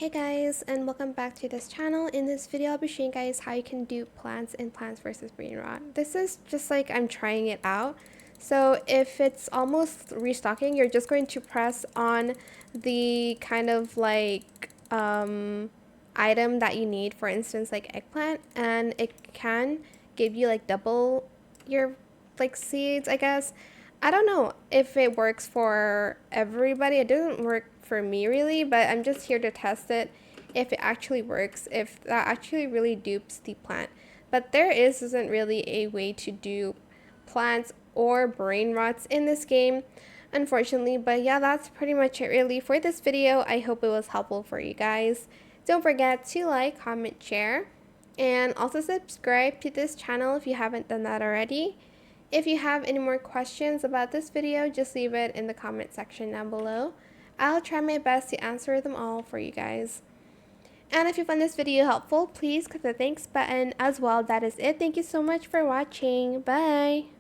Hey guys, and welcome back to this channel. In this video, I'll be showing you guys how you can do plants in Plants vs. Brainrot. This is just like I'm trying it out. So if it's almost restocking, you're just going to press on the kind of like item that you need, for instance, like eggplant, and it can give you like double your like seeds, I guess. I don't know if it works for everybody. It doesn't work for me really, but I'm just here to test it if it actually works, if that actually really dupes the plant. But there isn't really a way to dupe plants or brain rots in this game, unfortunately. But yeah, that's pretty much it really for this video. I hope it was helpful for you guys. Don't forget to like, comment, share, and also subscribe to this channel if you haven't done that already. If you have any more questions about this video, just leave it in the comment section down below. I'll try my best to answer them all for you guys. And if you found this video helpful, please click the thanks button as well. That is it. Thank you so much for watching. Bye!